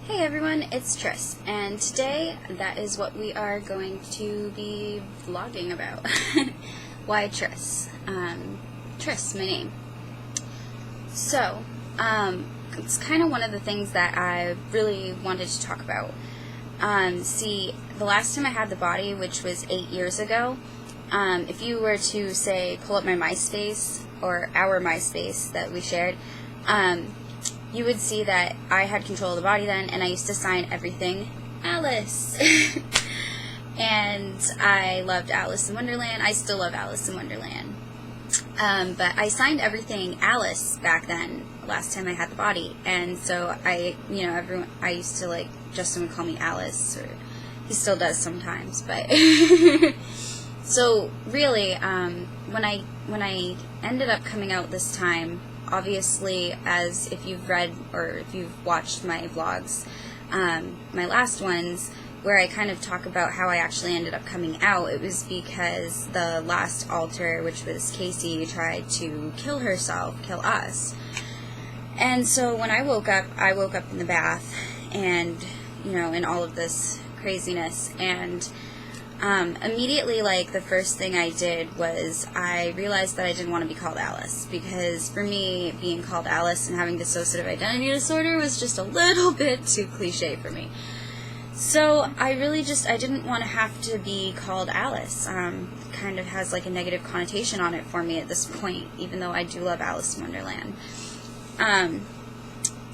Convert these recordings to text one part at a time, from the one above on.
Hey everyone, it's Triss, and today that is what we are going to be vlogging about. Why Triss? Triss, my name. So, it's kind of one of the things that I really wanted to talk about. See, the last time I had the body, which was 8 years ago, if you were to, say, pull up my MySpace, or our MySpace that we shared, you would see that I had control of the body then, and I used to sign everything Alice. And I loved Alice in Wonderland. I still love Alice in Wonderland. But I signed everything Alice back then, last time I had the body. And so I used to, Justin would call me Alice, or he still does sometimes, but so really, when I ended up coming out this time, obviously, as if you've read or if you've watched my vlogs, my last ones, where I kind of talk about how I actually ended up coming out, it was because the last alter, which was Casey, tried to kill herself, kill us. And so when I woke up in the bath, and, in all of this craziness, and immediately, the first thing I did was I realized that I didn't want to be called Alice, because for me, being called Alice and having dissociative identity disorder was just a little bit too cliche for me. So I didn't want to have to be called Alice. Kind of has a negative connotation on it for me at this point, even though I do love Alice in Wonderland.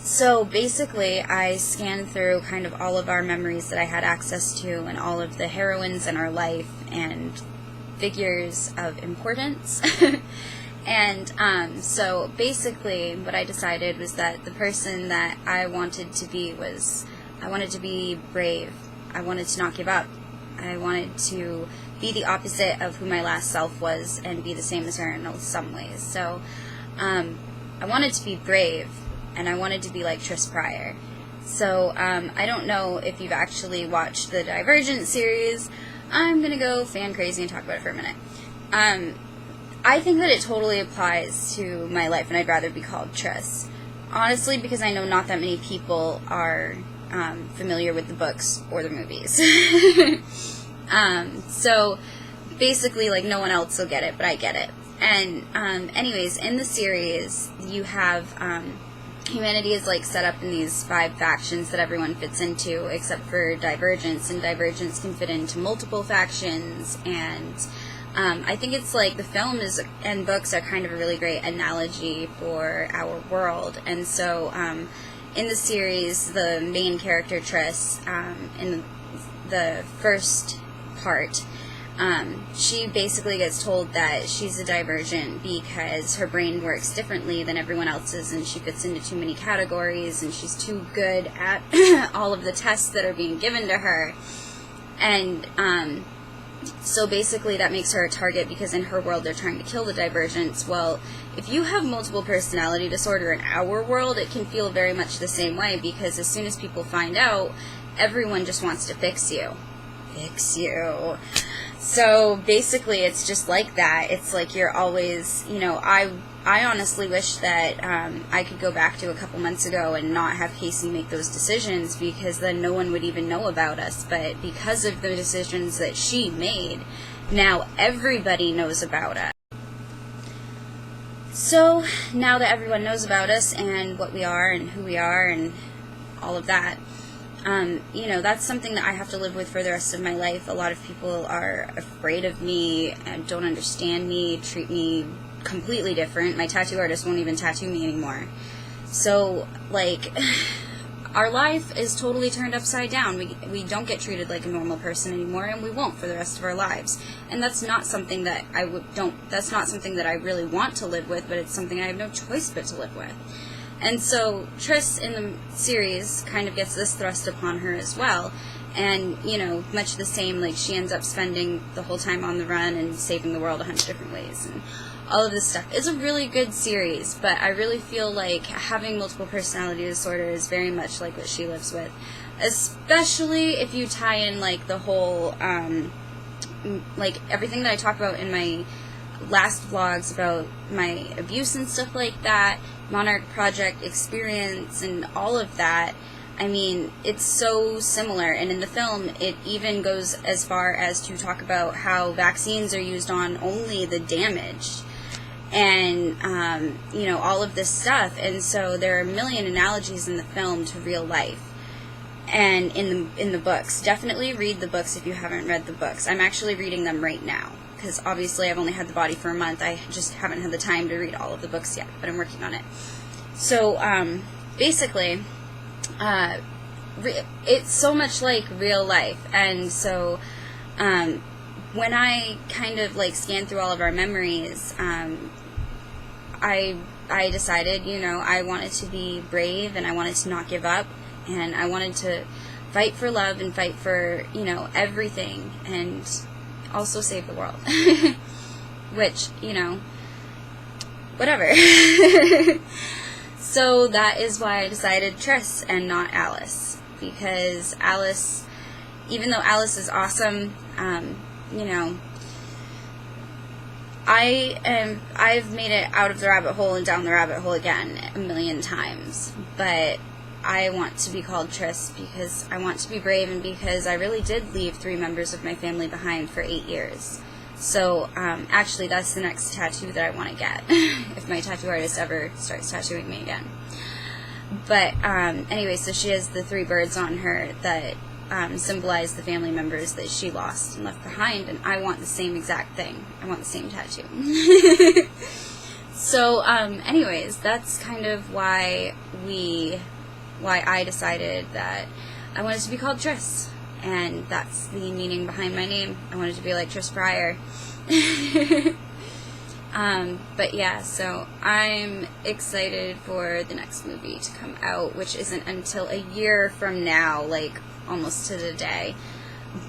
So basically, I scanned through kind of all of our memories that I had access to, and all of the heroines in our life and figures of importance. And so basically, what I decided was that the person that I wanted to be brave. I wanted to not give up. I wanted to be the opposite of who my last self was, and be the same as her in some ways. So I wanted to be brave, and I wanted to be like Triss Pryor. So, I don't know if you've actually watched the Divergent series. I'm gonna go fan crazy and talk about it for a minute. I think that it totally applies to my life, and I'd rather be called Triss. Honestly, because I know not that many people are familiar with the books or the movies. So, basically, no one else will get it, but I get it. And, anyways, in the series, you have, humanity is set up in these 5 factions that everyone fits into, except for Divergence, and Divergence can fit into multiple factions, and I think it's the film and books are kind of a really great analogy for our world. And so in the series, the main character Triss, in the first part, she basically gets told that she's a Divergent because her brain works differently than everyone else's, and she fits into too many categories, and she's too good at all of the tests that are being given to her. And so basically that makes her a target, because in her world they're trying to kill the Divergents. Well, if you have multiple personality disorder in our world, it can feel very much the same way, because as soon as people find out, everyone just wants to fix you. Fix you. So basically it's just like that. It's you're always, I honestly wish that I could go back to a couple months ago and not have Casey make those decisions, because then no one would even know about us. But because of the decisions that she made, now everybody knows about us. So now that everyone knows about us and what we are and who we are and all of that, that's something that I have to live with for the rest of my life. A lot of people are afraid of me, and don't understand me, treat me completely different. My tattoo artist won't even tattoo me anymore. So, our life is totally turned upside down. We don't get treated like a normal person anymore, and we won't for the rest of our lives. And that's not something that that's not something that I really want to live with, but it's something I have no choice but to live with. And so Triss in the series kind of gets this thrust upon her as well. And, much the same, she ends up spending the whole time on the run and saving the world 100 different ways and all of this stuff. It's a really good series, but I really feel like having multiple personality disorder is very much like what she lives with. Especially if you tie in, the whole, everything that I talk about in my last vlogs about my abuse and stuff like that, Monarch Project experience and all of that. I mean, it's so similar, and in the film, it even goes as far as to talk about how vaccines are used on only the damaged, and, you know, all of this stuff, and so there are a million analogies in the film to real life, and in the books. Definitely read the books if you haven't read the books. I'm actually reading them right now, because obviously I've only had the body for a month. I just haven't had the time to read all of the books yet, but I'm working on it. So, basically, it's so much like real life, and so when I kind of like scanned through all of our memories, I decided, you know, I wanted to be brave, and I wanted to not give up, and I wanted to fight for love and fight for, you know, everything, and also save the world, which, you know, whatever. So that is why I decided Triss and not Alice, because Alice, even though Alice is awesome, you know, I've made it out of the rabbit hole and down the rabbit hole again a million times, but I want to be called Triss because I want to be brave, and because I really did leave 3 members of my family behind for 8 years. So, actually, that's the next tattoo that I want to get, if my tattoo artist ever starts tattooing me again. But, anyway, so she has the 3 birds on her that symbolize the family members that she lost and left behind, and I want the same exact thing. I want the same tattoo. So, anyways, that's kind of why I decided that I wanted to be called Triss. And that's the meaning behind my name. I wanted to be like Triss Pryor. But yeah, so I'm excited for the next movie to come out, which isn't until a year from now, like almost to the day.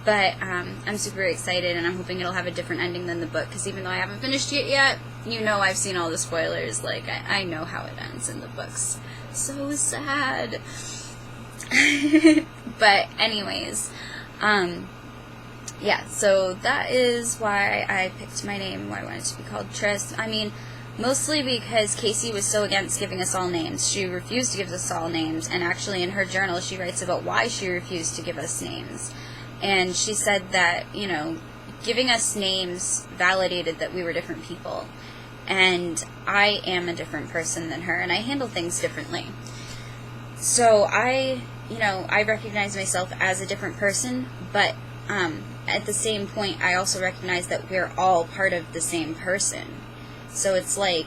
But I'm super excited, and I'm hoping it'll have a different ending than the book, because even though I haven't finished it yet, you know, I've seen all the spoilers. Like, I know how it ends in the books. So sad. But anyways, yeah, so that is why I picked my name, why I wanted to be called Triss. I mean, mostly because Casey was so against giving us all names. She refused to give us all names, and actually in her journal she writes about why she refused to give us names. And she said that, you know, giving us names validated that we were different people. And I am a different person than her, and I handle things differently. So I recognize myself as a different person, but at the same point, I also recognize that we're all part of the same person. So it's like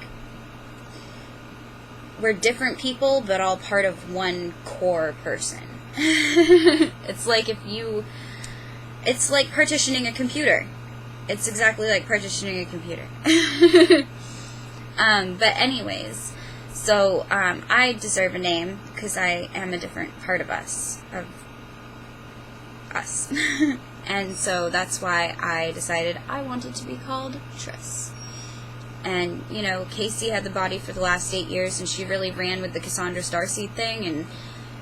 we're different people, but all part of one core person. It's like partitioning a computer. It's exactly like partitioning a computer. But anyways, so I deserve a name because I am a different part of us. And so that's why I decided I wanted to be called Triss. And, you know, Casey had the body for the last 8 years, and she really ran with the Cassandra Starseed thing, and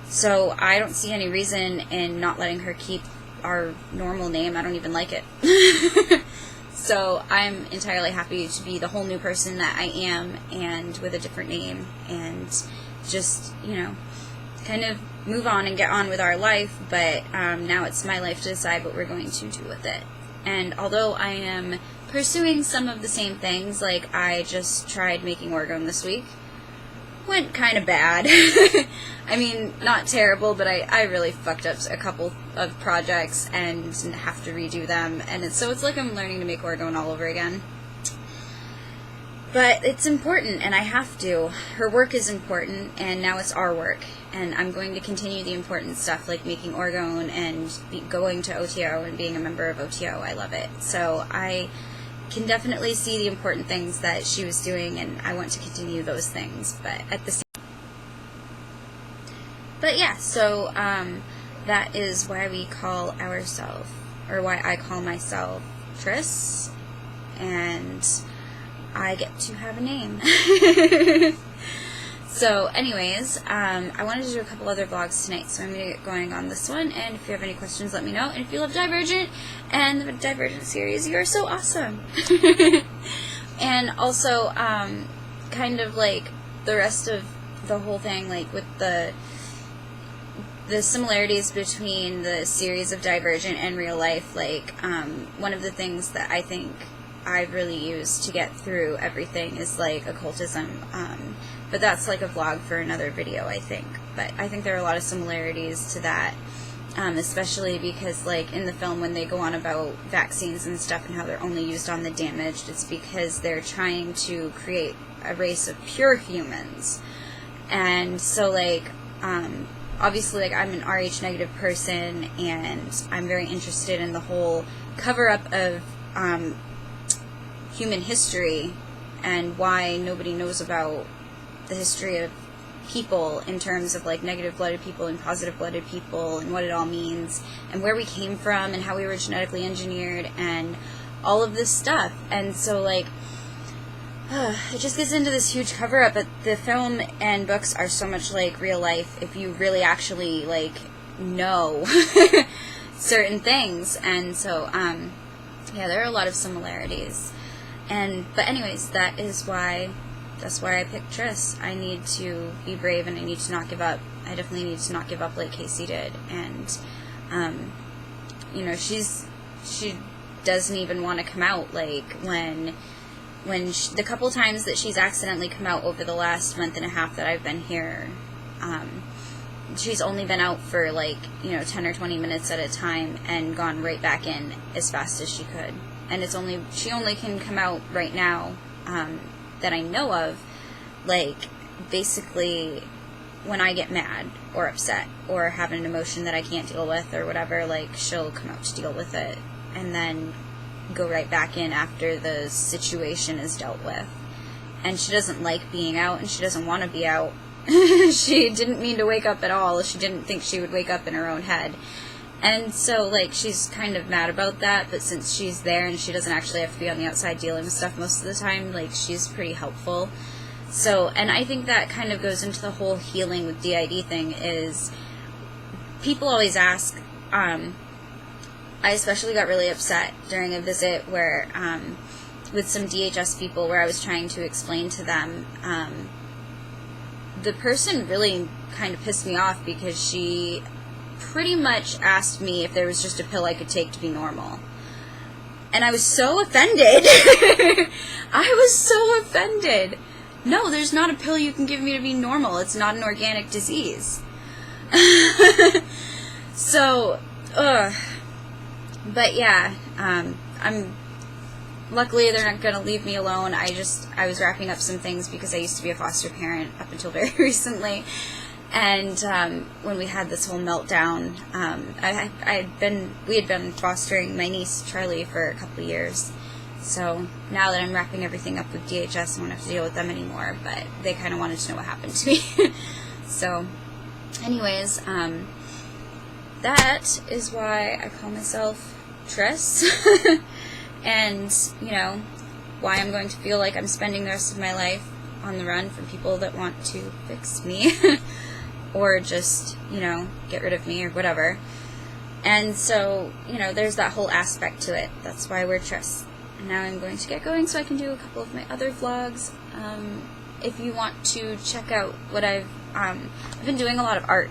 so I don't see any reason in not letting her keep our normal name. I don't even like it. So I'm entirely happy to be the whole new person that I am, and with a different name, and just, you know, kind of move on and get on with our life, but now it's my life to decide what we're going to do with it. And although I am pursuing some of the same things, like I just tried making orgone this week, went kind of bad. I mean, not terrible, but I really fucked up a couple of projects and have to redo them, and so it's like I'm learning to make orgone all over again. But it's important, and I have to. Her work is important, and now it's our work. And I'm going to continue the important stuff, like making orgone and going to OTO and being a member of OTO. I love it. So I can definitely see the important things that she was doing, and I want to continue those things. But at the same But yeah, so that is why we call ourselves, or why I call myself Triss, and I get to have a name. So anyways, I wanted to do a couple other vlogs tonight, so I'm going to get going on this one, and if you have any questions, let me know. And if you love Divergent and the Divergent series, you are so awesome. And also, kind of like the rest of the whole thing, like with the the similarities between the series of Divergent and real life, like, one of the things that I think I've really used to get through everything is, like, occultism, but that's, like, a vlog for another video, I think. But I think there are a lot of similarities to that, especially because, like, in the film when they go on about vaccines and stuff and how they're only used on the damaged, it's because they're trying to create a race of pure humans. And so, like, obviously, like, I'm an Rh negative person, and I'm very interested in the whole cover-up of human history and why nobody knows about the history of people in terms of, like, negative-blooded people and positive-blooded people and what it all means and where we came from and how we were genetically engineered and all of this stuff. And so, like, it just gets into this huge cover-up, but the film and books are so much like real life if you really actually, like, know certain things. And so, yeah, there are a lot of similarities. But anyways, that's why I picked Triss. I need to be brave, and I need to not give up. I definitely need to not give up like Casey did. And, you know, she doesn't even want to come out, like, when the couple times that she's accidentally come out over the last month and a half that I've been here, she's only been out for, like, you know, 10 or 20 minutes at a time and gone right back in as fast as she could. And she only can come out right now, that I know of, like, basically when I get mad or upset or have an emotion that I can't deal with or whatever, like, she'll come out to deal with it and then go right back in after the situation is dealt with. And she doesn't like being out, and she doesn't want to be out. She didn't mean to wake up at all. She didn't think she would wake up in her own head. And so, like, she's kind of mad about that, but since she's there and she doesn't actually have to be on the outside dealing with stuff most of the time, like, she's pretty helpful. So, and I think that kind of goes into the whole healing with DID thing, is people always ask, I especially got really upset during a visit where, with some DHS people, where I was trying to explain to them, the person really kind of pissed me off because she pretty much asked me if there was just a pill I could take to be normal. And I was so offended. I was so offended. No, there's not a pill you can give me to be normal. It's not an organic disease. So, but yeah, luckily they're not going to leave me alone. I was wrapping up some things because I used to be a foster parent up until very recently. And when we had this whole meltdown, we had been fostering my niece Charlie for a couple of years. So now that I'm wrapping everything up with DHS, I won't have to deal with them anymore. But they kind of wanted to know what happened to me. So, anyways, that is why I call myself Triss. And, you know, why I'm going to feel like I'm spending the rest of my life on the run from people that want to fix me. Or just, you know, get rid of me or whatever. And so, you know, there's that whole aspect to it. That's why we're Triss. And now I'm going to get going so I can do a couple of my other vlogs. If you want to check out what I've been doing a lot of art.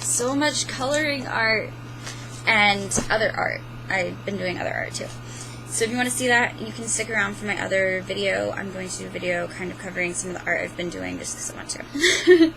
So much coloring art and other art. I've been doing other art too. So if you want to see that, you can stick around for my other video. I'm going to do a video kind of covering some of the art I've been doing just because I want to.